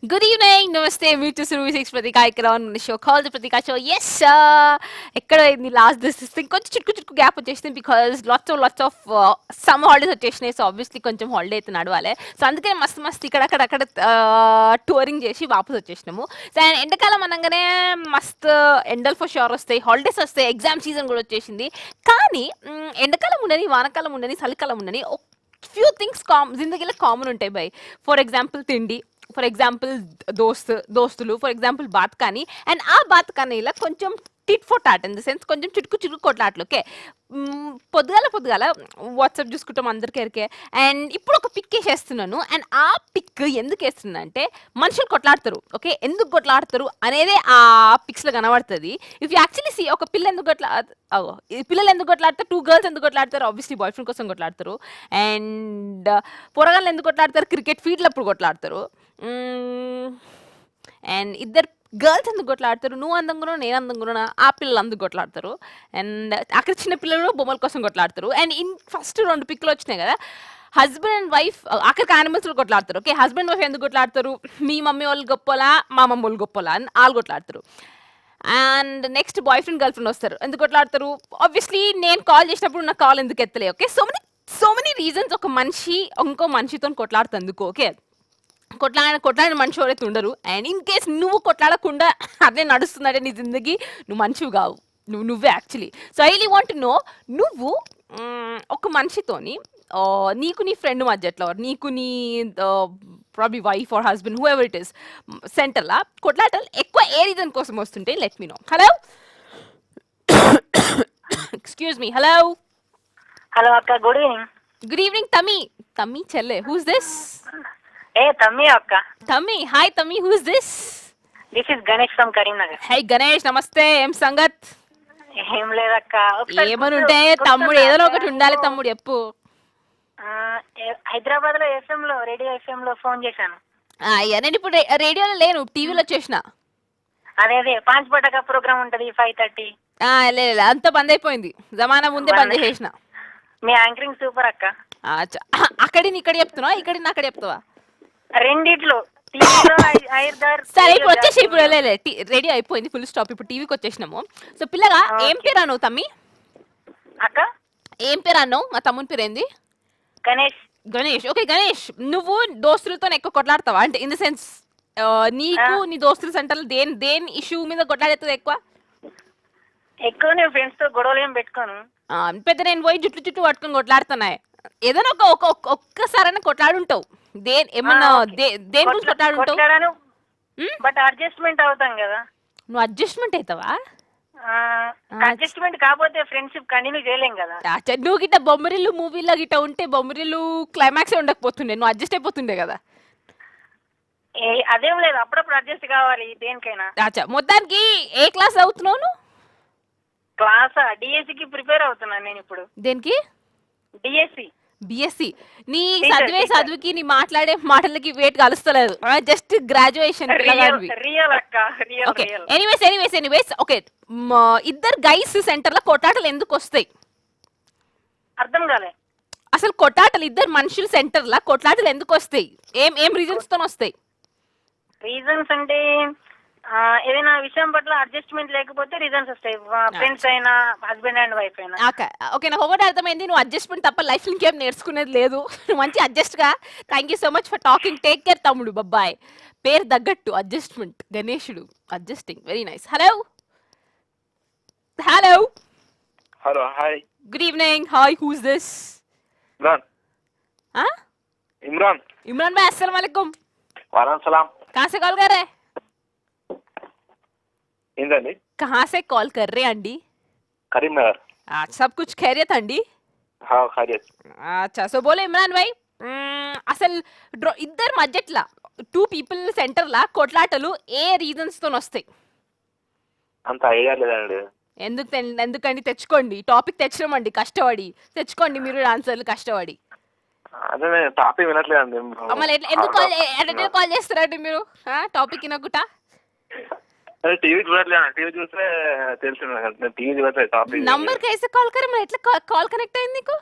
Good evening, namaste. Me to Suruvi Six Pratika ఇక్కడ on the show called the Pratika Show. Yes, ఎక్కడ అయింది last this కొంచెం చిక్కు gap వచ్చేసింది because lots of summer holidays వచ్చేసినాయి. So obviously కొంచెం holiday అయితే నడవాలి. సో అందుకనే మస్తు ఇక్కడ టూరింగ్ చేసి వాపస్ వచ్చేసినాము. సో ఎండాకాలం అనగానే మస్తు ఎండల్ ఫర్ షూర్ వస్తాయి, హాలిడేస్ వస్తాయి, ఎగ్జామ్ సీజన్ కూడా వచ్చేసింది. కానీ ఎండాకాలం ఉండని, వానకాలం ఉండని, చలికాలం ఉండని ఫ్యూ థింగ్స్ జిందగీలో కామన్ ఉంటాయి బై. ఫర్ ఎగ్జాంపుల్ తిండి, ఫర్ ఎగ్జాంపుల్ దోస్తులు, ఫర్ ఎగ్జాంపుల్ బాత్ కానీ. అండ్ ఆ బాత్ కానీ ఇలా కొంచెం tit for tat in the sense కొంచెం చిటుకు కొట్లాట్లు. ఓకే, పొద్దుగాల వాట్సాప్ చూసుకుంటాం అందరికీ ఎరికే. అండ్ ఇప్పుడు ఒక పిక్ వేసేస్తున్నాను. అండ్ ఆ పిక్ ఎందుకు వేస్తున్నా అంటే మనుషులు కొట్లాడతారు. ఓకే, ఎందుకు కొట్లాడతారు అనేదే ఆ పిక్స్లో కనబడుతుంది. ఇఫ్ యూ యాక్చువల్లీ సీ ఒక పిల్లలు ఎందుకు కొట్లాడతారు, 2 girls ఎందుకు కొట్లాడతారు, ఆబ్వియస్లీ బాయ్ ఫ్రెండ్ కోసం కొట్లాడతారు. అండ్ పొరగాళ్ళు ఎందుకు కొట్లాడతారు, క్రికెట్ ఫీల్డ్లో అప్పుడు కొట్లాడతారు. అండ్ ఇద్దరు గర్ల్స్ ఎందుకు కొట్లాడతారు, నువ్వు అందంగా నేను అందంగా ఆ పిల్లలు అందుకు కొట్లాడతారు. అండ్ అక్కడ చిన్న పిల్లలు బొమ్మల కోసం కొట్లాడతారు. అండ్ ఫస్ట్ 2 పిక్లు వచ్చినాయి కదా, హస్బెండ్ అండ్ వైఫ్, అక్కడికి యానిమల్స్ కొట్లాడతారు. ఓకే, హస్బెండ్ వైఫ్ ఎందుకు కొట్లాడతారు, మీ మమ్మీ వాళ్ళు గొప్పలా మా మమ్మీ వాళ్ళు గొప్పలా అని వాళ్ళు కొట్లాడతారు. And next boyfriend girlfriend వస్తారు, ఎందుకు కొట్లాడతారు, ఆబ్వియస్లీ నేను కాల్ చేసినప్పుడు నా కాల్ ఎందుకు ఎత్తలే. ఓకే, సో మెనీ రీజన్స్ ఒక మనిషి ఇంకో మనిషితో కొట్లాడుతందుకు. ఓకే, కొట్లాడిన మనిషి ఎవరైతే ఉండరు. అండ్ ఇన్ కేస్ నువ్వు కొట్లాడకుండా అదే నడుస్తుందంటే నీ జిందగీ నువ్వు మనిషివి కావు, నువ్వే actually. So I really want to know, నువ్వు ఒక మనిషితోని నీకు నీ ఫ్రెండ్ మధ్యట్లో, నీకు నీ probably wife or husband whoever it is సెంటర్లా కొట్లాటలు ఎక్కువ ఏ రీజన్ కోసం వస్తుంటే let me know. Hello, excuse me. Hello అక్క, గుడ్ ఈవినింగ్. Good evening. తమ్మి చెల్లె, హూస్ దిస్? తమ్మి అక్క. తమ్మి, హాయ్ తమ్మి, who's this? This is Ganesh from Karimnagar. Hi Ganesh, నమస్తే. ఏం సంగత్? ఏం లేదక్క. ఏమని ఉంటే తమ్ముడు ఏదో ఒకటి ఉండాలి. తమ్ముడు చెప్పు. హైదరాబాద్ లో రేడియో ఎఫ్ఎం లో ఫోన్ చేశాను. అయ్యా, నేను ఇప్పుడు రేడియోలో లేను, టీవీలో వచ్చేసిన. అదే పాంచ్ పటక ప్రోగ్రామ్ ఉంటది 5:30. లేదు, అంతా బంద్ అయిపోయింది, జమానా ముందే బంద్ చేసిన. మీ యాంకరింగ్ సూపర్ అక్క. అక్కడిని ఇక్కడ చెప్తున్నావా, ఇక్కడిని అక్కడ చెప్తావా? రెండిట్లో. సరే, ఇప్పుడు వచ్చేసి ఇప్పుడు రేడియో అయిపోయింది, ఫుల్ స్టాప్. ఇప్పుడు టీవీకి వచ్చేసినాము. సో పిల్లగా ఏం పేరు అన్నావు తమ్మి? అక్క ఏం పేరు అన్నావు? మా తమ్ముని పేరు ఏంది? గణేష్. ఓకే గణేష్, నువ్వు దోస్తులతో ఎక్కువ కొట్లాడతావా? అంటే ఇన్ ద సెన్స్ నీకు నీ దోస్తుల సెంటర్ దేని ఇష్యూ మీద కొట్లాడేస్తుంది ఎక్కువ? నేను ఫ్రెండ్స్ తో గొడవలు ఏం పెట్టుకోను. పెద్ద నేను పోయి జుట్టు పట్టుకొని కొట్లాడుతున్నాయి. ఏదైనా ఒక్కసారైనా కొట్లాడుంటావు. ఏమన్నా దేని గురించి కొట్లాడుంటావు? బట్ అడ్జస్ట్మెంట్ అవుతాం కదా. నువ్వు అడ్జస్ట్మెంట్ అవుతావా? అడ్జస్ట్మెంట్ కాకపోతే ఫ్రెండ్షిప్ కంటిన్యూ చేయలేం కదా. నువ్వు గిట్ట బొమ్మరిల్లు మూవీలో గిట్ట ఉంటే బొమ్మరిల్లు క్లైమాక్స్ ఉండకపోతుండే, నువ్వు అడ్జస్ట్ అయిపోతుండే కదా. అదేం లేదు, అప్పుడప్పుడు అడ్జస్ట్ కావాలి దేనికైనా. మొత్తానికి ఏ క్లాస్ అవుతున్నావు నువ్వు? క్లాసా? డిఎస్సికి ప్రిపేర్ అవుతున్నాను నేను ఇప్పుడు. దేనికి? బిఎస్సి. నీ చదువుకి నీ మాట్లాడే మాటలకి వెయిట్ కలుస్తలేదు, జస్ట్ గ్రాడ్యుయేషన్. ఎనీవేస్ ఓకే, ఇద్దరు గైస్ సెంటర్ లో కొట్టాటలు ఎందుకు వస్తాయి? అర్థం కాలే. అసలు కొట్టాటలు ఇద్దరు మనుషులు సెంటర్ లో కొట్లాటలు ఎందుకు వస్తాయి? ఏం రీజన్స్ తో వస్తాయి? రీజన్స్ అంటే ఏదైనా విషయం పట్ల అడ్జస్ట్మెంట్ లేకపోతే రీజన్స్ వస్తాయి. ఫ్రెండ్స్ అయినా, హస్బెండ్ అండ్ వైఫ్ అయినా. ఓకే, నాకు ఒకటి అర్థమైంది, నువ్వు అడ్జస్ట్మెంట్ తప్ప లైఫ్ ఇంకేం నేర్చుకునేది లేదు. నువ్వు మంచి అడ్జస్ట్ గా. Thank you so much for talking. Take care తమ్ముడు. బాయ్. పేరు తగ్గట్టు అడ్జస్ట్మెంట్, గణేశుడు, adjusting, very nice. Hello hi, good evening. Hi, who's this? Imran भाई, अस्सलाम वालेकुम. वालेकुम सलाम. कहाँ से कॉल कर रहे हैं? ఏంటండి? कहाँ से कॉल कर रहे हैं अंडी? కరీంనగర్. सब कुछ खैरियत अंडी? ఖైరియత్. अच्छा, సో बोले इमरान भाई, అసలు ఇద్దరు మధ్యట్లా 2 people సెంటర్ లా కొట్లాటలు ఏ రీజన్స్ తో వస్తాయి? అంత ఐడియా లేదండి. ఎందుకండి? తెచ్చుకోండి, టాపిక్ తెచ్చినామండి, కష్టపడి తెచ్చుకోండి మీరు ఆన్సర్లు కష్టపడి. అదే నేను టాపిక్ వినట్లేదండి. మళ్ళీ ఎందుకు కాల్ చేస్తారండి మీరు టాపిక్ వినకుండా? अरे टीवी చూడట్లేదు, టీవీ చూస్తే తెలుసు. నేను టీవీ చూడట్లేదు. టాపిక్ నంబర్ कैसे कॉल करे? మరి ఎట్లా కాల్ కనెక్ట్ అయింది నీకు?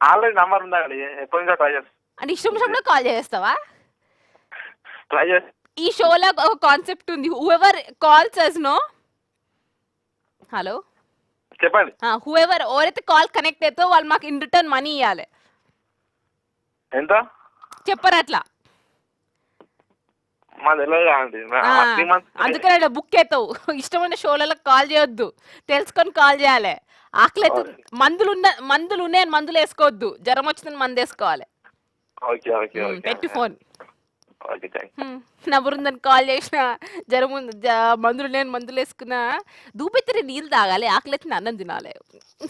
ఆల్రెడీ నంబర్ ఉందండి, ఎప్పుడు ఇంకా ట్రై చేస్తా. అంటే ఇష్టం కాల్ చేస్తావా? ట్రై చేస్తా. ఈ షోలో ఒక కాన్సెప్ట్ ఉంది, హూఎవర్ కాల్స్ అస్ నో, హలో చెప్పండి. హూఎవర్ ఎవరైతే కాల్ కనెక్ట్ అవుతో వాళ్ళు మాకు ఇన్ రిటర్న్ మనీ ఇవ్వాలి. ఎంత చెప్పరు అట్లా. మా తెలియదు అండి. అందుకనే బుక్ అవుతావు. ఇష్టమైన షోలలో కాల్ చేయొద్దు, తెలుసుకొని కాల్ చేయాలి. ఆకలి మందులు ఉన్నాయని మందులు వేసుకోవద్దు, జ్వరం వచ్చిందని మందు వేసుకోవాలి. ఓకే ఓకే ఓకే పెట్టు ఫోన్. ఓకే థ్యాంక్ నవ్వురుందని కాల్ చేసిన, జ్వరం మందులు లేని మందులు వేసుకున్నా, దూపెత్తిరి నీళ్ళు తాగాలి, ఆకలి ఎత్తిన అన్నం తినాలి,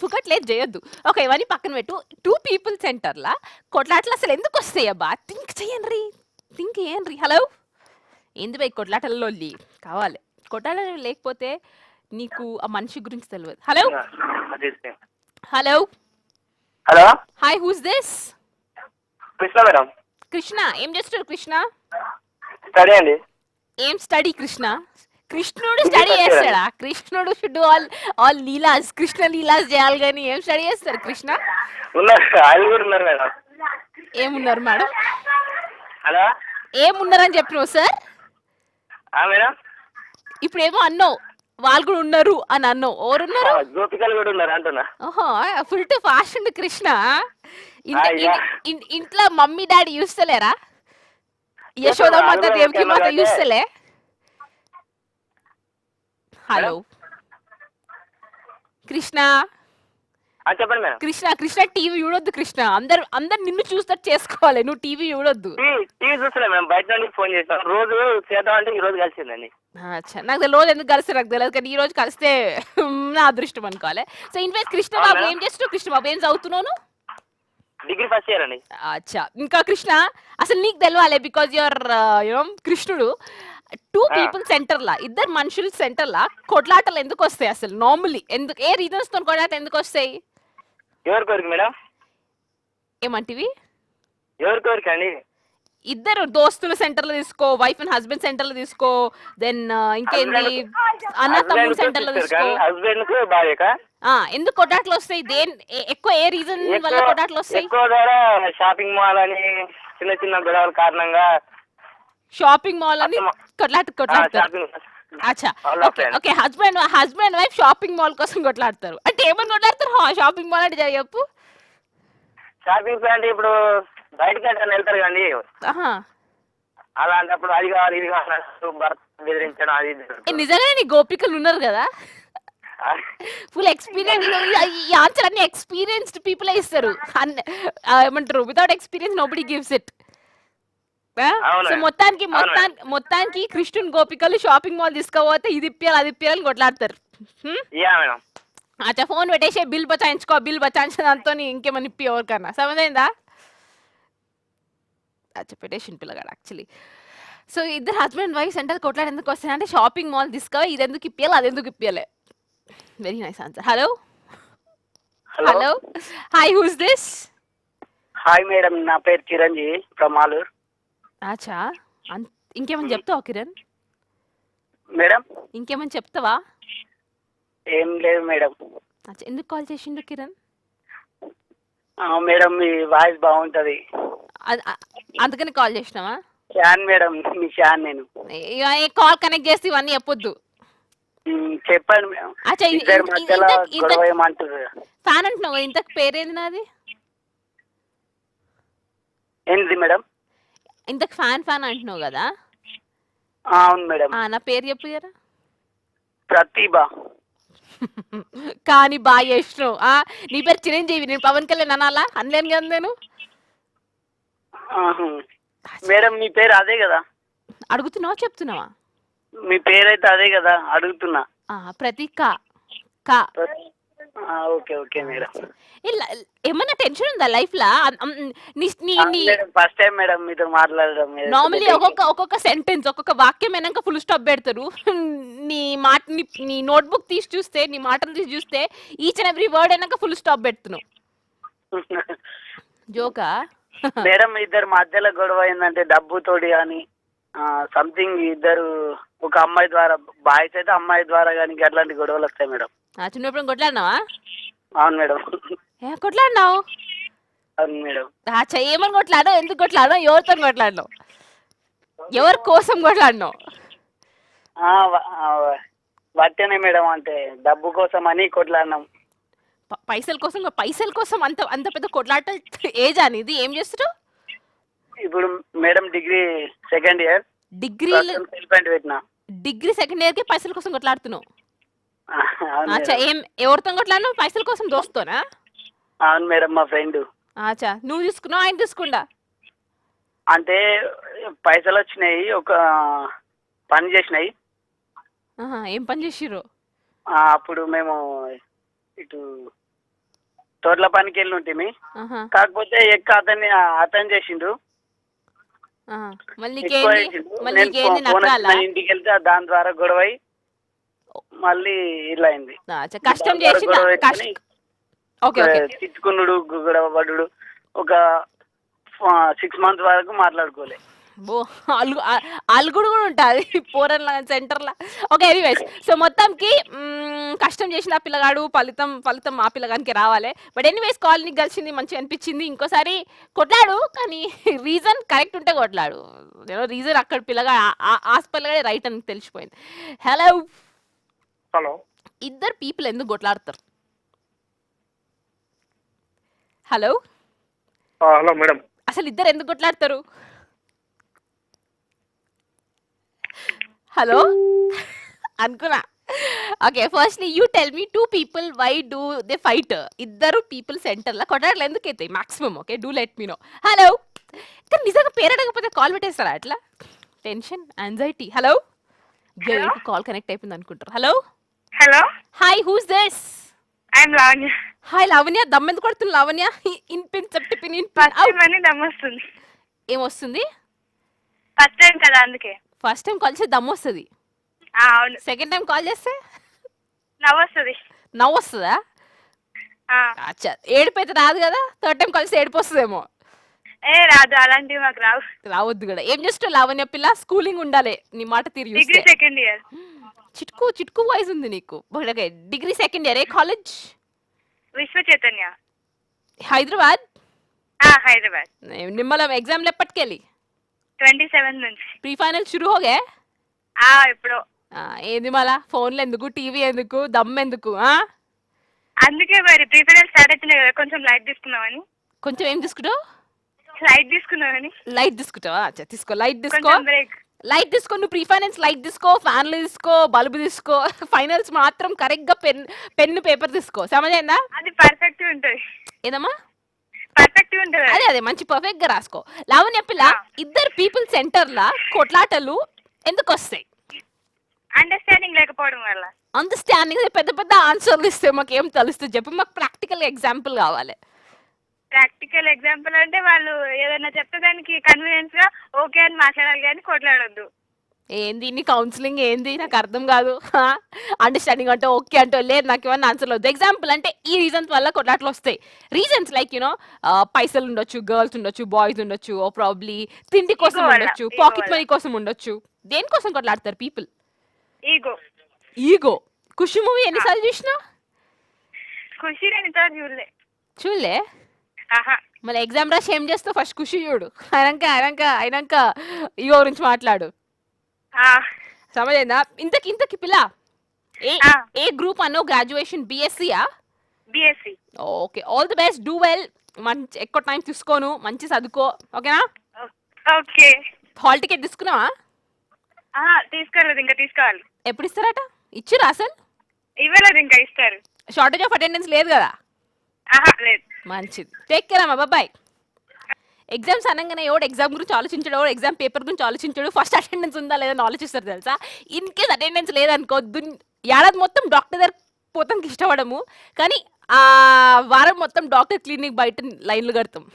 ఫుకట్లేదు చేయొద్దు. ఓకే, ఇవన్నీ పక్కన పెట్టు. 2 people సెంటర్లా కొట్లాటలు అసలు ఎందుకు వస్తాయి అబ్బా? థింక్ చేయండి. హలో, ఏంది బై కొట్లాటల్లో కావాలి? కొట్లాటలు లేకపోతే నీకు ఆ మనిషి గురించి తెలియదు. Hello hello hello, hi, who's this? Krishna madam. Krishna, ఏం చేస్తున్నారు కృష్ణ? స్టడీ అండి. ఏం స్టడీ కృష్ణ? కృష్ణుడు స్టడీ చేస్తాడా? కృష్ణుడు షుడ్ ఆల్ లీలాస్, కృష్ణ లీలాస్ చేయాలి కానీ ఏం స్టడీ చేస్తారు కృష్ణ? ఉన్నారు, ఆయన కూడా ఉన్నారు మేడం. ఏమున్నారు మేడం? హలో, ఏమున్నారని చెప్పినావు సార్? మేడం ఇప్పుడు ఏమో అన్నావు, వాళ్ళు కూడా ఉన్నారు అని అన్నావు. ఎవరున్నారు? గోపికలు కూడా ఉన్నారు అంటున్నా. ఓహో, ఫుల్ టు ఫాస్ట్ ఉండు కృష్ణ. ఇంట్లో మమ్మీ డాడీ చూస్తలేరా? యశోద మాత, దేవకి మాత చూస్తలే? హలో కృష్ణ. చెప్పండి మేడం. కృష్ణ టీవీ చూడొద్దు కృష్ణ. అందరు నిన్ను చూస్తట్టు చేసుకోవాలి, నువ్వు టీవీ చూడొద్దు. టీవీ చూస్తలే మేము, బయట నుండి ఫోన్ చేస్తాం. రోజు చేద్దాం అంటే ఈ రోజు కలిసిందండి. నాకు రోజు ఎందుకు కలిస్తే నాకు తెలియదు, కానీ ఈ రోజు కలిస్తే నా అదృష్టం అనుకోవాలి. సో ఇన్ఫాక్ట్ కృష్ణ బాబు ఏం చేస్తున్నావు? కృష్ణ బాబు ఏం చదువుతున్నాను? డిగ్రీ ఫస్ట్ ఇయర్ అండి. అచ్చా, ఇంకా కృష్ణ అసలు నీకు తెలవాలి, బికాజ్ యువర్ కృష్ణుడు. 2 people సెంటర్లా, ఇద్దరు మనుషుల సెంటర్లా కొట్లాటలు ఎందుకు వస్తాయి అసలు? నార్మల్లీ ఎందుకు, ఏ రీజన్స్ తో కొట్లాట ఎందుకు వస్తాయి? ఎవరికొరికి మేడం? ఏమంటివి? ఎవరికొరికి అండి? ఇద్దరు దోస్తుల సెంటర్లో తీసుకో, వైఫ్ అండ్ హస్బెండ్ సెంటర్లో తీసుకో, దెన్ ఇంకేంది అన్న తమ్ముడు సెంటర్లో తీసుకో. హస్బెండ్ కు భార్యక ఎందుకు కొట్లాటలు వస్తాయి? ఎక్కువ ఏ రీజన్ వల్ల కొట్లాటలు వస్తాయి? ఎక్కువ ద్వారా షాపింగ్ మాల్ అని చిన్న చిన్న గొడవల కారణంగా షాపింగ్ మాల్ అని కొట్లాడతారు. అచ్చా, okay. Husband wife shopping mall కోసం కొట్లాడతారు. అంటే ఏమని కొట్లాడతారు? షాపింగ్ మాల్ అంటే చెప్పు. షాపింగ్ అంటే ఇప్పుడు బయటకి అంటే వెళ్తారు కండి, అలాంటప్పుడు అది కావాలి ఇది కావాలి భర్త బెదిరించడం అది. నిజంగానే నీ గోపికలు ఉన్నారు కదా, ఫుల్ ఎక్స్పీరియన్స్. ఈ ఆన్సర్ అన్ని ఎక్స్పీరియన్స్డ్ పీపుల్ ఇస్తారు. ఏమంటారు, without experience nobody gives it. So మొత్తానికి కృష్ణుని గోపికలు షాపింగ్ మాల్ తీసుకోపోతే ఇది ఇప్పియాలి అది ఇప్పియాలని కొట్లాడతారు. అచ్చా, ఫోన్ పెట్టేసే, బిల్ బచాయించుకో. బిల్ బచాయించిన దాంతో ఇంకేమని ఇప్పి ఎవరికన్నా. సమజైందా? అచ్చా, పెట్టేసి పిల్లగాడు యాక్చువల్లీ. సో ఇద్దరు హస్బెండ్ వైఫ్ సెంటర్ కొట్లాడు ఎందుకు వస్తాయి అంటే షాపింగ్ మాల్ తీసుకో, ఇది ఎందుకు ఇప్పియాలి అది ఎందుకు ఇప్పియాలి. Very nice answer. Hello hello, hi, who's this? Hi madam, నా పేరు చిరంజీవి ఫ్రమ్ ఆలూర్. అచ్చా, ఇంకేమని చెప్తావా కిరణ్? మేడం ఇంకేమని చెప్తావా? ఏం లేదు మేడం. అచ్చా, ఎందుకు కాల్ చేసిండు కిరణ్? మేడం మీ వాయిస్ బాగుంటది, అందుకని కాల్ చేసినావా? ఫ్యాన్ మేడం, మీ ఫ్యాన్ నేను. కాల్ కనెక్ట్ చేస్తే ఇవన్నీ చెప్పొద్దు. చెప్పండి మేడం. అచ్చా, ఫ్యాన్ అంటున్నావు, ఇంతకు పేరేంది నాది? ఏంటి మేడం? ఇంతకు ఫ్యాన్ అంటున్నావు కదా? అవును మేడం. నా పేరు చెప్పు కదా. ప్రతిభ. కానీ బాగా చేసినావు. నీ పేరు చిరంజీవి, నేను పవన్ కళ్యాణ్ అనాలా? అనలేను కదా నేను. మేడం మీ పేరు అదే కదా? అడుగుతున్నావా చెప్తున్నావా? మీ పేరైతే అదే కదా, అడుగుతున్నా. ప్రతీక. Okay okay madam. ఏమన్నా టెన్షన్ ఉందా లైఫ్ లా? ఫస్ట్ టైం మేడం మీతో మాట్లాడడం. నార్మల్లీ ఒక్కొక్క సెంటెన్స్, ఒక్కొక్క వాక్యం అయినాక ఫుల్ స్టాప్ పెడతారు. నీ నోట్బుక్ తీసి చూస్తే, నీ మాటలు తీసి చూస్తే ఈచ్ అండ్ ఎవ్రీ వర్డ్ అయినాక ఫుల్ స్టాప్ పెడుతున్నావు. జోకా? మేడం ఇద్దరు మధ్యలో గొడవ అయిందంటే డబ్బుతోటి కానీ సంథింగ్, ఇద్దరు ఒక అమ్మాయి ద్వారా, బాయ్స్ అయితే అమ్మాయి ద్వారా కానీ అట్లాంటి గొడవలు వస్తాయి మేడం. చిన్నప్పుడు కొట్లాడినావా? అవును మేడం. కొట్లాడినావు? అవును మేడం. ఏమని కొట్లాడో, ఎందుకు కొట్లాడో, ఎవరితో కొట్లాడినావు? ఎవరి కోసం కొట్లాడినావు? వట్టేనే మేడం, అంటే డబ్బు కోసం అని కొట్లాడినాం. పైసల కోసం అంత అంత పెద్ద కొట్లాట ఏజ్ అనేది ఏం చేస్తున్నావు? ఇప్పుడు madam degree second year, degree పెట్టినా. డిగ్రీ సెకండ్ ఇయర్ కి పైసల కోసం కొట్లాడుతున్నావు? అవును అచ్చా, మేడం. ఏం ఎవరితో కొట్లాడినావు? పైసల కోసం దోస్తోనా? అవును మేడం, మా ఫ్రెండ్. అచ్చా, నువ్వు తీసుకున్నావు ఆయన తీసుకుండా? అంటే పైసలు వచ్చినాయి, ఒక పని చేసినాయి. ఏం పని చేసిర్రు? అప్పుడు మేము ఇటు తోటల పనికి వెళ్ళి ఉంటుంది. ఆహా, కాకపోతే అతను చేసిండు. మళ్ళీ ఎక్కువ నీకేంది? చేసిండు. మళ్ళీ నేను నీకేంది? ఫోన్ నక్కాలా? వచ్చిన ఇంటికి వెళ్తే దాని ద్వారా గొడవ అయి మళ్ళీ ఇలా అయింది. అచ్చా, కష్టం దాని ద్వారా చేసిందా? గొడవ పెట్టుకొని ఓకే ఓకే. తిట్టుకున్నాడు, గొడవ పడ్డాడు. ఒక 6 months వరకు మాట్లాడుకోలే. బో, అలుగుడు కూడా ఉంటుంది పోరన్ల సెంటర్లో. ఓకే, ఎనీవేస్, సో మొత్తంకి కష్టం చేసిన ఆ పిల్లగాడు ఫలితం ఆ పిల్లగానికి రావాలి. బట్ ఎనీవేస్, కాలనీకి కలిసింది, మంచిగా అనిపించింది. ఇంకోసారి కొట్లాడు, కానీ రీజన్ కరెక్ట్ ఉంటే కొట్లాడు. నేను రీజన్ అక్కడ ఆ పిల్లగాడే రైట్ అని తెలిసిపోయింది. Hello hello. ఇద్దరు పీపుల్ ఎందుకు కొట్లాడతారు? Hello hello madam. అసలు ఇద్దరు ఎందుకు కొట్లాడతారు? హలో అనుకున్నా. Okay, firstly you tell me 2 people why do they fight? ఇద్దరు పీపుల్ సెంటర్లో కొట్లాడలు ఎందుకు అవుతాయి maximum? Okay, do let me know. Hello, కానీ నిజంగా పేరడకపోతే కాల్ పెట్టేస్తారా అట్లా? Tension, anxiety. Hello, call connect అయిపోయింది అనుకుంటారు. Hello hello, hi, who's this? I'm Lavanya. Hi Lavanya, దమ్మెందుకు కొడుతుంది లావణ్య? ఇన్ పిన్ చెప్తే దమ్మొస్తుంది. ఏమొస్తుంది? ఫస్ట్ టైం కదా, అందుకే. ఫస్ట్ టైం కాల్ చేస్తే దమ్ వస్తుంది, అవును. సెకండ్ టైం కాల్ చేస్తే నవ్వొస్తుంది. నవ్వు వస్తుందా? అచ్చా, ఏడుపు అయితే రాదు కదా? థర్డ్ టైం కలిసి ఏడుపు వస్తుందేమో. రాదు, అలాంటివి మాకు రావు. రావద్దు కూడా. ఏం చేస్తావు లావణ్య పిల్ల? స్కూలింగ్ ఉండాలి, నీ మాట తీరు డిగ్రీ చూస్తే. Second year. చిట్కు వాయిస్ ఉంది నీకు. Okay, degree second year. ఏ కాలేజ్? విశ్వ చైతన్య, హైదరాబాద్. హైదరాబాద్. నిమ్మలం ఎగ్జామ్లు ఎప్పటికెళ్ళి? 27 నుంచి. ప్రీ ఫైనల్ షురూ హోగే? ఇప్పుడు ఏంది మళ్ళా ఫోన్లు ఎందుకు, టీవీ ఎందుకు, దమ్ ఎందుకు? అందుకే మరి ప్రిఫరెన్స్ స్టార్ట్ అవుతున్నాయి కదా, కొంచెం లైట్ తీసుకుందామని. కొంచెం ఏం తీసుకుంటావు? లైట్ తీసుకుందామని. లైట్ తీసుకుంటావా? అచ్చా, తీసుకో, లైట్ తీసుకో. కొంచెం బ్రేక్. లైట్ తీసుకో, నువ్వు ప్రీ ఫైనల్స్ లైట్ తీసుకో, ఫ్యాన్లు తీసుకో, బల్బు తీసుకో. ఫైనల్స్ మాత్రం కరెక్ట్ గా పెన్ను పేపర్ తీసుకో. సమజైందా? అది పర్ఫెక్ట్ ఉంటుంది. ఏదమ్మా? పర్ఫెక్ట్ ఉంటుంది. అదే మంచి పర్ఫెక్ట్ గా రాసుకో. లావణ్య పిల్ల, ఇద్దరు పీపుల్ సెంటర్ లా కొట్లాటలు ఎందుకు వస్తాయి? అండర్స్టాండింగ్ లేకపోవడం వల్ల. అండర్స్టాండింగ్ పెద్ద పెద్ద ఆన్సర్లు ఇస్తే మాకు ఏం తెలుస్తుంది చెప్పు? మాకు ప్రాక్టికల్ ఎగ్జాంపుల్ కావాలి. ప్రాక్టికల్ ఎగ్జాంపుల్ అంటే వాళ్ళు ఏదైనా చెప్తే దానికి కన్వీనియన్స్ గా ఓకే అని మాట్లాడాలి, కానీ కొట్లాడొద్దు. ఏంది నీ కౌన్సిలింగ్ ఏంది? నాకు అర్థం కాదు. అండర్స్టాండింగ్ అంటే ఓకే అంటే లేదు, నాకు ఏమన్నా ఆన్సర్లు వద్దు. ఎగ్జాంపుల్ అంటే ఈ రీజన్స్ వల్ల కొట్లాట్లు వస్తాయి. రీజన్స్ లైక్ పైసలు ఉండొచ్చు, గర్ల్స్ ఉండొచ్చు, బాయ్స్ ఉండొచ్చు, ఓ ప్రాబ్లీ తిండి కోసం Ego వల్ల, ఉండొచ్చు, ego పాకెట్ వల్ల. మనీ కోసం ఉండొచ్చు. దేనికోసం కొట్లాడతారు పీపుల్? ఈగో. ఈగో. ఖుషి మూవీ ఎన్నిసార్లు చూసినా? ఖుషి నేను ఇంతవరకు చూడలే. చూడలే? ఆహా. మళ్ళీ ఎగ్జామ్ రాసి ఏం చేస్తావు? ఫస్ట్ ఖుషి చూడు, అయినాక ఈగో గురించి మాట్లాడు. సమజైందా? ఇంతకి పిల్ల ఏ గ్రూప్ అన్నో? గ్రాడ్యుయేషన్ బిఎస్సియా? BSc. Okay, all the best, do well. మంచి ఎక్కువ టైం తీసుకోను, మంచి చదువుకో, ఓకేనా? ఓకే. హాల్ టికెట్ తీసుకున్నావా? తీసుకోలేదు, ఇంకా తీసుకోవాలి. ఎప్పుడు ఇస్తారట? ఇచ్చిరా అసలు? ఇవ్వలేదు, ఇంకా ఇస్తారు. షార్టేజ్ ఆఫ్ అటెండెన్స్ లేదు కదా? లేదు. మంచిది, టేక్ కేర్ అమ్మా, బాయ్. ఎగ్జామ్స్ అనగానే ఎవడు ఎగ్జామ్ గురించి ఆలోచించాడు, ఎవడు ఎగ్జామ్ పేపర్ గురించి ఆలోచించాడు, ఫస్ట్ అటెండెన్స్ ఉందా లేదని ఆలోచిస్తారు తెలుసా? ఇన్ కేస్ అటెండెన్స్ లేదనుకో, ఏడాది మొత్తం డాక్టర్ దగ్గర పోతానికి ఇష్టపడము, కానీ ఆ వారం మొత్తం డాక్టర్ క్లినిక్ బయట లైన్లు కడతాం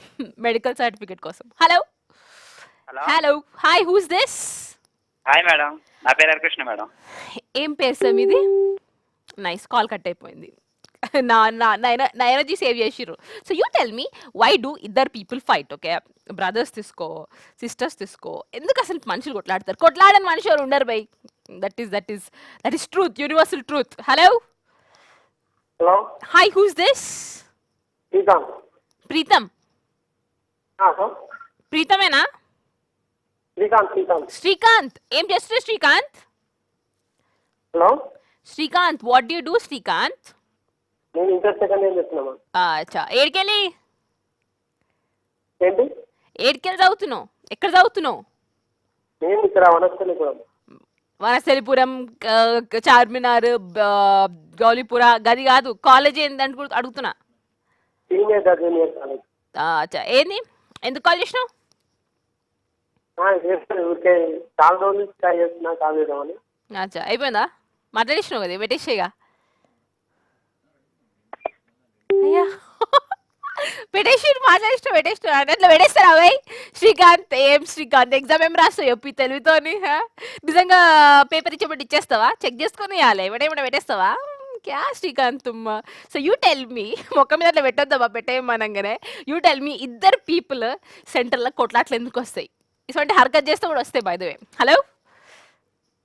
మెడికల్ సర్టిఫికేట్ కోసం. Hello hello, hi, who's this? Hi madam, నా పేరు హరికృష్ణ మేడం. ఏం పేరు సార్ మీది? నైస్, కాల్ కట్ అయిపోయింది. నా ఎనర్జీ సేవ్ చేసిర్రు. So you tell me, why do ఇద్దరు పీపుల్ ఫైట్? ఓకే, బ్రదర్స్ తీసుకో, సిస్టర్స్ తీసుకో, ఎందుకు అసలు మనుషులు కొట్లాడతారు? కొట్లాడని మనుషులు ఎవరు ఉండరు bye. That is truth, universal truth. Hello hello, hi, who's this? Srikanth. Pritam. Sir, ప్రీతమేనా? శ్రీకాంత్ శ్రీకాంత్ ఏం చేస్తున్నావు Srikanth? Hello, Srikanth what do you do Srikanth? నేను ఇంటర్ సెకండ్ ఇయర్ చెప్తున్నామా? అచ్చా ఏడికెళ్ళి ఏంటి? చదువుతున్నావు? ఎక్కడ చదువుతున్నావు? నేను ఇక్కడ వనస్థలిపురం. వనస్థలిపురం, చార్మినార్, గౌలీపుర గది కాదు, కాలేజ్ ఏందని కూడా అడుగుతున్నా. Senior junior college. అచ్చా ఏంది, ఎందుకు కాల్ చేసినావు? చేస్తాను ఊరికే, చాలా రోజులు ట్రై చేస్తున్నా కాల్ చేద్దామని. అచ్చా అయిపోయిందా? మాట్లాడేసినావు కదా, పెట్టేసేగా. అయ్యా పెట్టేసిన అట్లా పెట్టేస్తారా భయ్? శ్రీకాంత్ శ్రీకాంత్ ఎగ్జామ్ ఏం రాస్తావు చెప్పి తెలివితోని? నిజంగా పేపర్ ఇచ్చేపట్టి ఇచ్చేస్తావా? చెక్ చేసుకొని ఇవ్వాలి, ఏమైనా పెట్టేస్తావా? క్యా శ్రీకాంత్ తుమ్మ. సో యూ టెల్ మీ, మొక్క మీద అట్లా పెట్టొద్దామా పెట్టేయమనగానే. యూ టెల్ మీ, ఇద్దరు పీపుల్ సెంటర్లో కొట్లాట్లు ఎందుకు వస్తాయి? ఇటువంటి హర్కత్ చేస్తే కూడా వస్తాయి by the way. Hello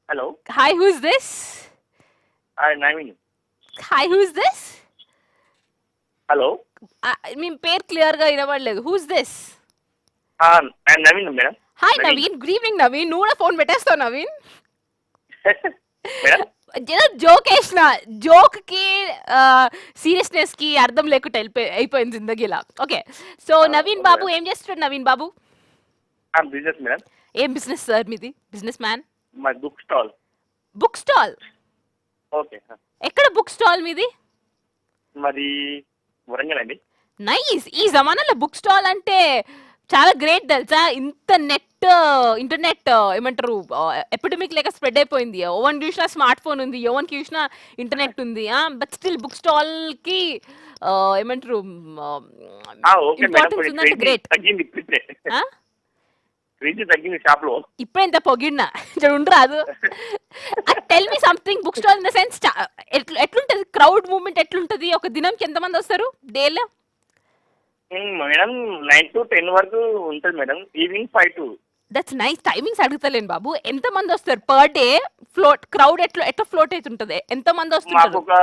hello, hi, who's this? Naveen. Hi, who's this? Hello, మీ పేరు క్లియర్ గా వినబడలేదు. Who's this? Naveen madam. Hi Naveen, good evening Naveen. నువ్వు కూడా ఫోన్ పెట్టేస్తావు నవీన్. మేడం జోక్ వేసిన, జోక్ కి సీరియస్నెస్ కి అర్థం లేకుండా అయిపోయింది జిందగీలా. ఓకే, సో నవీన్ బాబు ఏం చేస్తున్నాడు? నవీన్ బాబు బిజినెస్ మేడం. ఏం బిజినెస్ సార్ మీది? Businessman? My book stall. Book stall? Okay. ఎక్కడ బుక్ స్టాల్ మీది? మరి వరంగల్ అండి. నైస్. ఈ జమానాలో బుక్ స్టాల్ అంటే చాలా గ్రేట్ తెలుసా. ఇంటర్నెట్ ఏమంటారు, ఎపిడమిక్ లేక స్ప్రెడ్ అయిపోయింది. ఓవన్ చూసినా స్మార్ట్ ఫోన్ ఉంది, ఎవరికి చూసినా ఇంటర్నెట్ ఉంది. బట్ స్టిల్ బుక్ స్టాల్ కి ఏమంటారు ఇంపార్టెన్స్ ఉందంటే గ్రేట్. తగ్గింది షాప్ లో. ఇప్పుడు ఎంత పొగిడినా ఉండరాదు. Tell me something, book stall in the sense ఎట్లుంటది? క్రౌడ్ మూవ్మెంట్ ఎట్లుంటది? ఒక దినంకి ఎంతమంది వస్తారు డేలో? మేడం 9 to 10 వరకు ఉంటుంది madam. Evening 5 to. That's nice. Timings అడుగుతలేను బాబు. ఎంత మంది వస్తారు పర్ డే? క్రౌడ్ ఎట్లా ఫ్లోట్ అవుతుంటది? ఎంత మంది వస్తారు? ఒక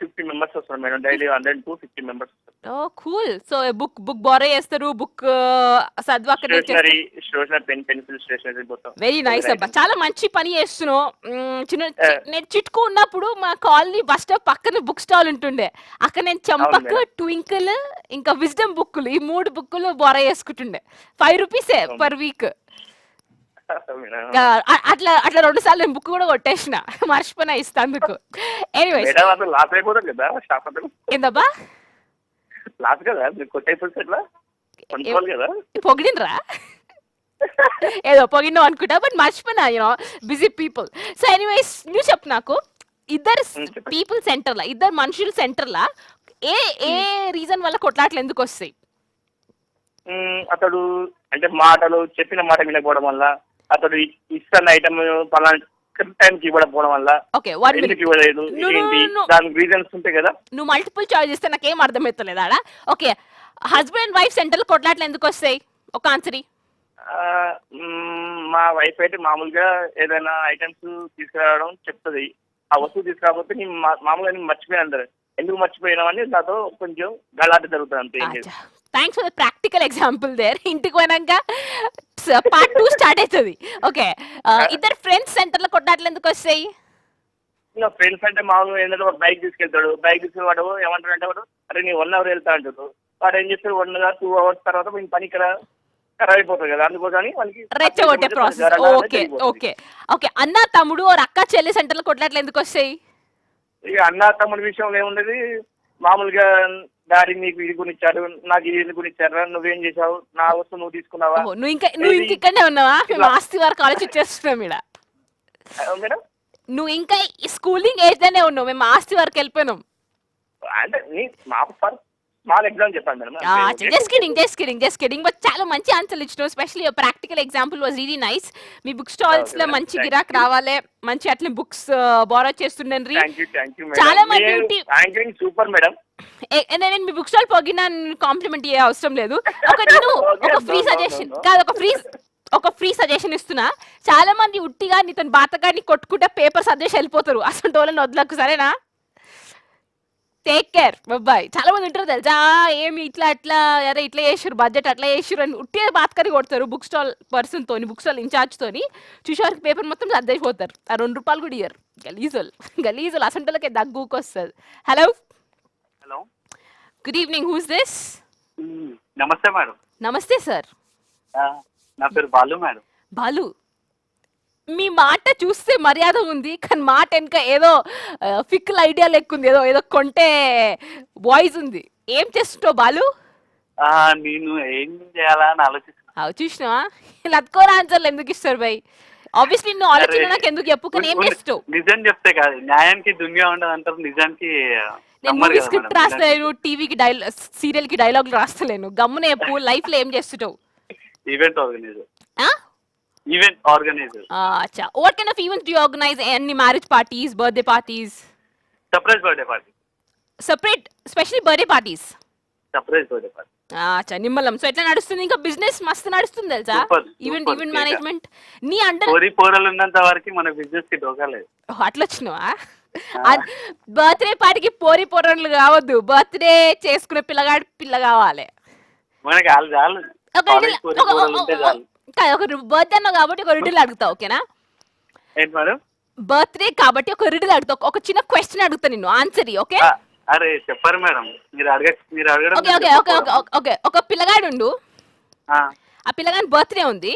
50 మెంబర్స్ వస్తారు madam. Daily 100 to 50 members. Oh cool. So book borrow చేస్తారు, బుక్ చదువు అక్కడ స్టేషనరీ, పెన్, పెన్సిల్, స్టేషనరీ మొత్తం. వెరీ నైస్ అబ్బా, చాలా మంచి పని చేస్తున్నావు. నేను చిట్కు ఉన్నప్పుడు మా కాలనీ బస్ స్టాప్ పక్కన బుక్ స్టాల్ ఉంటుండే. అక్కడ నేను చంపక్, ట్వింకిల్ ఇంకా విజ్డమ్ బుక్కులు, ఈ 3 బుక్కులు బొర చేసుకుంటుండే. 5 rupees per week. అట్లా 2 సార్లు నేను బుక్ కూడా కొట్టేసిన, మర్చిపోయినా ఇస్తాందుకు. ఎనీవేస్ ఏందబ్బా లాస్ట్ కదా కొట్టేసి ఎట్లా కదా పొగిడినరా? ఏదో పొగిడినావు అనుకుంటా, బట్ మర్చిపోయినా. You know busy people. So anyways నువ్వు చెప్పు నాకు, ఇద్దరు పీపుల్ సెంటర్లా, ఇద్దరు మనుషుల సెంటర్లా ఏ రీజన్ వల్ల కొట్లాట్లు ఎందుకు వస్తాయి? అతడు అంటే మాటలు చెప్పిన మాట వినకపోవడం వల్ల, అతడు ఇస్తున్న ఐటమ్ పలానా టైంకి ఇవ్వకపోవడం వల్ల. ఓకే, ఎందుకు ఇవ్వలేదు, దానికి రీజన్స్ ఉంటాయి కదా. నువ్వు మల్టిపుల్ చాయిస్ ఇస్తే నాకేం అర్థమవుతలేదు ఆడ. Okay, husband and wife centre కొట్లాట్లు ఎందుకు వస్తాయి? ఒక ఆన్సర్. మా వైఫ్ అయితే మామూలుగా ఏదైనా ఐటమ్స్ తీసుకురావడం చెప్తుంది. ఆ వస్తువు తీసుకురాకపోతే నేను మామూలుగా నేను మర్చిపోయాను. ఎందుకు మర్చిపోయినామని నాతో కొంచెం గలాట జరుగుతుంది అంతే. Thanks for the practical example there. ఇంటికి పోయినాక పార్ట్ 2 స్టార్ట్ అవుతుంది. ఓకే, ఇద్దరు ఫ్రెండ్స్ సెంటర్ లో కొట్లాట్లు ఎందుకు వస్తాయి? ఫ్రెండ్స్ అంటే మామూలుగా ఏంటంటే ఒక బైక్ తీసుకెళ్తాడు. బైక్ తీసుకెళ్ళి వాడు ఏమంటాడు అంటే, వాడు అరే నీ 1 hour వెళ్తా అంటాడు. వాడు ఏం చేస్తాడు, 1 or 2 hours తర్వాత మీ పని ఇక్కడ ఖరాబ్ అయిపోతుంది కదా, అందుకోసమని వాళ్ళకి రెచ్చగొట్టే ప్రాసెస్. Okay okay okay. అన్న తమ్ముడు or అక్క చెల్లి సెంటర్ లో కొట్లాట్లు ఎందుకు వస్తాయి? ఇక అన్న తమ్ముడి విషయంలో ఏముండదు, మామూలుగా డాడీ నీకు ఇది కొనిచ్చారు, నాకు ఇది ఎందుకు కొనిచ్చారా, నువ్వేం చేసావు, నా వస్తువు నువ్వు తీసుకున్నావా. నువ్వు ఇంక ఇక్కడనే ఉన్నావా? మేము ఆస్తి వారు కాలేజ్ ఇచ్చేస్తున్నాం ఇక్కడ. మేడం నువ్వు ఇంకా స్కూలింగ్ ఏజ్ లోనే ఉన్నావు, మేము ఆస్తి వరకు వెళ్ళిపోయినాం. అంటే మాకు స్మాల్ ఎగ్జామ్ చెప్పండి మేడం. Just kidding. బట్ చాలా మంచి ఆన్సర్లు ఇచ్చినావు. Specially practical example was really nice. Me book stalls లో మంచి గిరాక్ రావాలి, మంచి అట్లా బుక్స్ బారో చేస్తుండండి. చాలా మంది సూపర్ మేడం. నేను మీ బుక్ స్టాల్ పోగినా కాంప్లిమెంట్ ఇయ్యే అవసరం లేదు. ఒక ఫ్రీ సజెషన్ కాదు, ఒక ఫ్రీ సజెషన్ ఇస్తున్నా. చాలా మంది ఉట్టిగా నీతో బాతగా కొట్టుకుంటే పేపర్ సజెషన్ వెళ్ళిపోతారు. అసలు వాళ్ళని వదలకు, సరేనా? Take care bye. చాలా మంది ఉంటారు తెలుసా, ఏమి ఇట్లా అట్లా అరే ఇట్లా చేసారు బడ్జెట్ అట్లా చేసారు అని ఉట్టే బాత్కరి కొడతారు బుక్ స్టాల్ పర్సన్ తోని, బుక్ స్టాల్ ఇన్ఛార్జ్ తోని. చూసేవారికి పేపర్ మొత్తం సర్దేసిపోతారు. ఆ ₹2 కూడా ఇయ్యరు. గలీజులు అసంటలకే దగ్గుకొస్తుంది. Hello hello, good evening, who's this? నమస్తే మేడం. నమస్తే సార్. నా పేరు బాలు మేడం. బాలు, మీ మాట చూస్తే మర్యాద ఉంది కానీ మాట వెనుక ఏదో ఫిక్కల్ ఐడియా లెక్కుంది, ఏదో ఏదో కొంటే వాయిస్ ఉంది. ఏం చేస్తుంటావు బాలు? నేను ఏం చేయాలా అని ఆలోచిస్తున్నా. అవి చూసినావా, లత్కోర ఆన్సర్లు ఎందుకు ఇస్తారు బై? ఆబ్వియస్లీ నువ్వు ఆలోచన నాకు ఎందుకు చెప్పు, కానీ ఏం చేస్తావు? నిజం చెప్తే కాదు, న్యాయానికి దునియా ఉండదు అంటారు, నిజానికి నేను మూవీ స్క్రిప్ట్ రాస్తలేను, టీవీకి సీరియల్ కి డైలాగులు రాస్తలేను. గమ్మున చెప్పు, లైఫ్ లో ఏం చేస్తుంటావు? Event organiser. Event organiser. అచ్చా, what kind of events do you organise? ఎన్ని marriage parties, birthday parties? Surprise birthday party. Separate specially birthday parties. Surprise birthday party. అచ్చా, నిమ్మలం. సో ఎట్లా నడుస్తుంది? ఇంకా బిజినెస్ మస్తు నడుస్తుంది తెలుసా? ఈవెంట్ మేనేజ్మెంట్ నీ అండర్. పోరలు ఉన్నంత వరకు మన బిజినెస్ కి డోకాలేదు. అట్లా వచ్చినావా? బర్త్డే పార్టీకి పోరలు కావద్దు, బర్త్డే చేసుకునే పిల్ల కావాలి. మనకి వాళ్ళు చాలు. ఒక బర్త్డే అన్నావు కాబట్టి ఒక రిడిల్ అడుగుతా, ఓకేనా? ఏంటి మేడం? బర్త్డే కాబట్టి ఒక రిడిల్ అడుగుతా, ఒక చిన్న క్వశ్చన్ అడుగుతా, నిన్ను ఆన్సర్. ఓకే? అరే చెప్పారు మేడం, మీరు అడగడం. Okay okay okay okay okay. ఒక పిల్లగాడు ఉండు, ఆ పిల్లగాని బర్త్డే ఉంది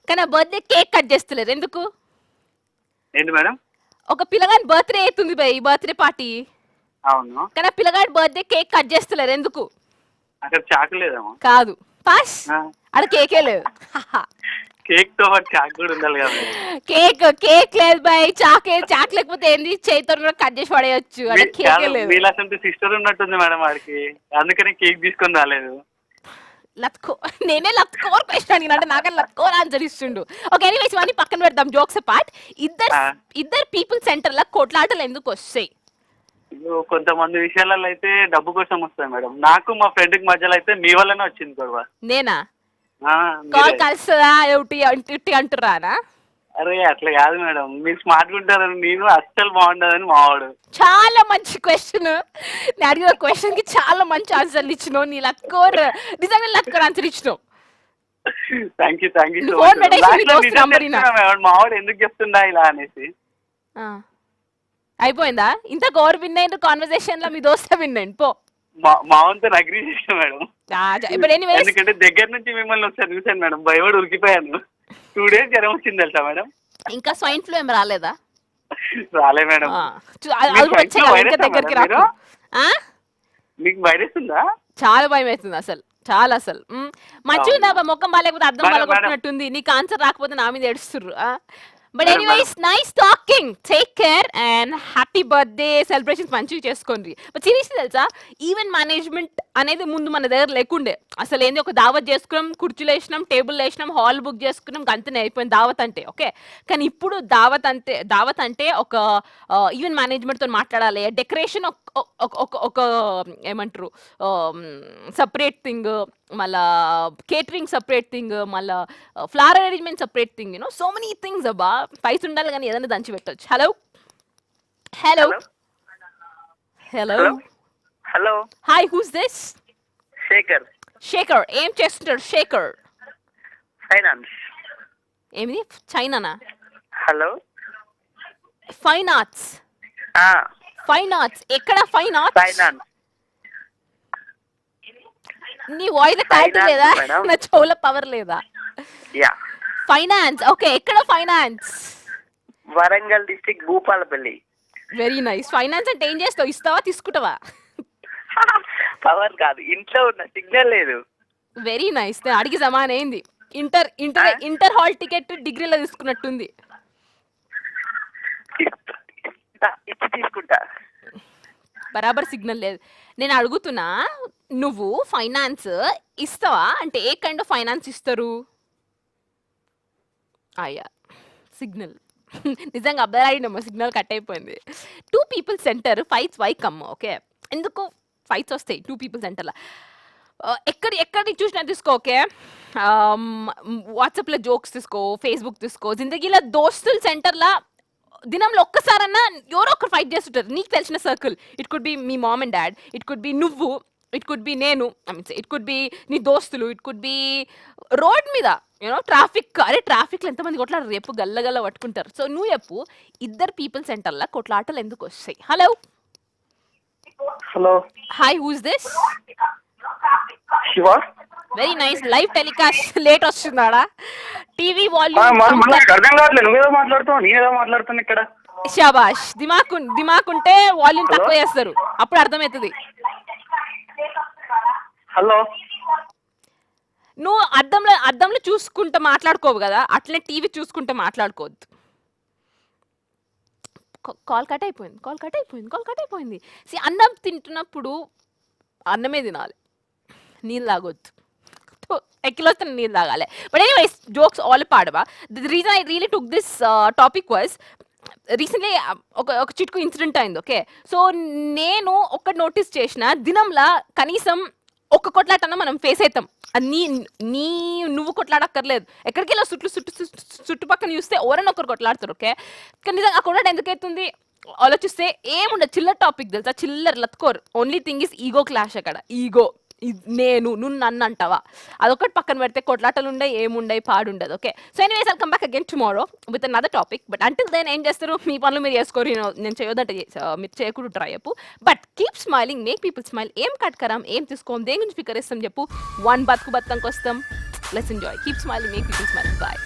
కానీ ఆ బర్త్డే కేక్ కట్ చేస్తలేరు, ఎందుకు? ఏంటి మేడం? ఒక పిల్లగాని బర్త్డే అవుతుంది బై, బర్త్డే పార్టీ. అవును. కానీ ఆ పిల్లగాడి బర్త్డే కేక్ కట్ చేస్తలేరు, ఎందుకు? అక్కడ చాకు లేదేమో. కాదు, పాస్. అక్కడ కేకే లేదు. కేక్ తో పాటు చాకు కూడా ఉండాలి కదా. కేక్ లేదు బై, చాక్ లేకపోతే ఏంది, చేతితో కూడా కట్ చేసి పడేయచ్చు. అక్కడ కేకే లేదు. వీళ్ళసంటే సిస్టర్ ఉన్నట్టుంది మేడం వాడికి, అందుకని కేక్ తీసుకొని రాలేదు. నేనే లత్కోర్ క్వశ్చన్ అడిగిన అంటే నాకని లత్కోర్ ఆన్సర్ ఇస్తుండు. ఓకే, ఎనీవేస్ ఇవన్నీ పక్కన పెడదాం, జోక్స్ అపార్ట్. ఇద్దరు పీపుల్ సెంటర్ లో కొట్లాటలు ఎందుకు వస్తాయి? కొంతమంది విషయాలలో అయితే డబ్బు కోసం వస్తాయి మేడం. నాకు మా ఫ్రెండ్ కి మధ్యలో అయితే మీ వల్లనే వచ్చింది గొడవ. నేనా? కాల్ కలుస్తుందా ఇట్టి అంటురానా? అరే అట్లా కాదు మేడం, మీరు స్మార్ట్గా ఉంటారని నేను, అస్సలు బాగుండదని మావాడు. చాలా మంచి క్వశ్చన్. నేను అడిగిన క్వశ్చన్ కి చాలా మంచి ఆన్సర్లు ఇచ్చినావు. నీ లక్కోర్ నిజంగా లక్కోర్ ఆన్సర్ ఇచ్చినావు. థ్యాంక్ యూ మావాడు ఎందుకు చెప్తుందా ఇలా అనేసి. అయిపోయిందా? ఇంత గోర్ విన్ అయిన కాన్వర్సేషన్ లో మీ దోస్త విన్ అయింది పో. మావంతా అగ్రీ చేసాను మేడం. ఎందుకంటే దగ్గర నుంచి మిమ్మల్ని ఒకసారి చూసాను మేడం, భయపడి ఉరికిపోయాను. 2 days జ్వరం వచ్చింది తెలుసా మేడం. ఇంకా స్వైన్ ఫ్లూ ఏం రాలేదా? రాలే మేడం. దగ్గరికి రా. మీకు వైరస్ ఉందా? చాలా భయం అవుతుంది అసలు, చాలా అసలు. మంచిగా మొక్కం బాగాలేకపోతే అర్థం బాగాలేకపోతున్నట్టుంది. నీకు ఆన్సర్ రాకపోతే నా మీద ఏడుస్తుర్రు. But anyways nice talking, take care and happy birthday celebrations మంచిగా చేసుకోండి. బట్ సీరియస్లీ తెలుసా, ఈవెంట్ మేనేజ్మెంట్ అనేది ముందు మన దగ్గర లేకుండే. అసలు ఏంది, ఒక దావత్ చేసుకున్నాం, కుర్చీలు వేసినాం, టేబుల్ వేసినాం, హాల్ బుక్ చేసుకున్నాం, అంతనే అయిపోయింది దావత్ అంటే. ఓకే, కానీ ఇప్పుడు దావత్ అంటే ఒక ఈవెంట్ మేనేజ్మెంట్తో మాట్లాడాలి. డెకరేషన్ ఒక ఏమంటారు సపరేట్ థింగ్, మళ్ళా కేటరింగ్ సపరేట్ థింగ్, మళ్ళా flower arrangement separate thing. So many things అబ్బా. పైసలు ఉండాలి కానీ ఏదైనా దంచి పెట్టచ్చు. Hello hello hello hello, hi, who's this? Shekhar. ఏం చేస్తుంటాడు శేఖర్? ఫైనాన్స్. ఏమిది, చైనానా? Hello, fine arts. ఎక్కడ ఫైన్ ఆర్ట్స్? ఫైనాన్స్. నీ వాయిస్ క్లారిటీ లేదా? నా చెవుల పవర్ లేదా? Yeah, finance. ఓకే, ఎక్కడ finance? Warangal district Bhupalpalli. Very nice. Finance అంటే ఏం చేస్తావు? ఇస్తావా, తీసుకుంటావా? పవర్ కాదు, ఇంట్లో ఉన్న సిగ్నల్ లేదు. Very nice. అడిగి జమాన్ అయింది. ఇంటర్ హాల్ టికెట్ డిగ్రీలో తీసుకున్నట్టుంది. ఇచ్చి తీసుకుంటా. బరాబర్ సిగ్నల్ లేదు. నేను అడుగుతున్నా, నువ్వు ఫైనాన్స్ ఇస్తావా అంటే ఏ కైండ్ ఆఫ్ ఫైనాన్స్ ఇస్తారు? అయ్యా సిగ్నల్ నిజంగా అబ్బాయినమ్మా, సిగ్నల్ కట్ అయిపోయింది. 2 people centre fights why come. Okay, ఎందుకు ఫైట్స్ వస్తాయి 2 people సెంటర్లో? ఎక్కడికి చూసినా తీసుకో. ఓకే, వాట్సాప్లో జోక్స్ తీసుకో, ఫేస్బుక్ తీసుకో, జిందగీలో దోస్తుల సెంటర్లో దినంలో ఒక్కసారన్నా ఎవరో ఒకరు ఫైట్ చేస్తుంటారు నీకు తెలిసిన circle. It could be me mom and dad, it could be నువ్వు, ఇట్ కుడ్ బి నేను, I mean it could be నీ దోస్తులు, ఇట్ కుడ్ బి రోడ్ మీద యూనో ట్రాఫిక్. అరే ట్రాఫిక్లో ఎంతమంది కొట్లాడు రేపు గల్లగల్ల పట్టుకుంటారు. సో నువ్వు చెప్పు, ఇద్దరు పీపుల్ సెంటర్లో కొట్లాటలు ఎందుకు వస్తాయి? Hello hello, hi, who's this? Shiva. Very nice. Live telecast late వస్తున్నాడా? టీవీ వాల్యూమ్ నాకు అర్థం కావట్లేదు, నువ్వేదో మాట్లాడుతావు నేనేదో మాట్లాడుతున్నా ఇక్కడ. షాబాష్. దిమాకుంటే వాల్యూమ్ తక్కువ చేస్తారు, అప్పుడు అర్థమవుతుంది. హలో, నువ్వు అద్దంలో చూసుకుంటూ మాట్లాడుకోవు కదా, అట్లనే టీవీ చూసుకుంటూ మాట్లాడుకోవద్దు. కాల్ కట్ అయిపోయింది. అన్నం తింటున్నప్పుడు అన్నమే తినాలి, నీళ్ళు తాగొద్దు. ఎక్కిలో వస్తే నీళ్ళు తాగాలి. బట్ ఎనీవేస్, జోక్స్ ఆల్ పాడవా. The reason I really took this topic was recently ఒక చిట్కు ఇన్సిడెంట్ అయింది. ఓకే, సో నేను ఒక్కటి నోటీస్ చేసిన, దినంలా కనీసం ఒక్క కొట్లాటన్నా మనం ఫేస్ అవుతాం. అది నువ్వు కొట్లాడక్కర్లేదు, ఎక్కడికి వెళ్ళా చుట్టుపక్కల చూస్తే ఎవరైనా ఒకరు కొట్లాడతారు. ఓకే, కానీ నిజంగా ఆ కొట్లాట ఎందుకైతుంది ఆలోచిస్తే ఏముండదు, చిల్లర్ టాపిక్ తెలుసా, చిల్లర్ లత్కోర్. Only thing is ego clash. అక్కడ ఈగో, నువ్వు నన్ను అంటావా, అదొకటి పక్కన పెడితే కొట్లాటలు ఉండవు, ఏముండవు, పాడుండదు. Okay, so anyways I'll come back again tomorrow with another topic. But until then ఏం చేస్తారు, మీ పనులు మీరు చేసుకోరు, నేను చేయొద్దంటే మీరు చేయకుండా ట్రై చెప్పు. But keep smiling, make people smile. ఏం కట్కరాం, ఏం తీసుకోం, దేని గురించి ఫికర్ ఇస్తాం చెప్పు. వన్ బతుకు బతుకంకి వస్తాం. Let's enjoy. Keep smiling, make people smile. Bye.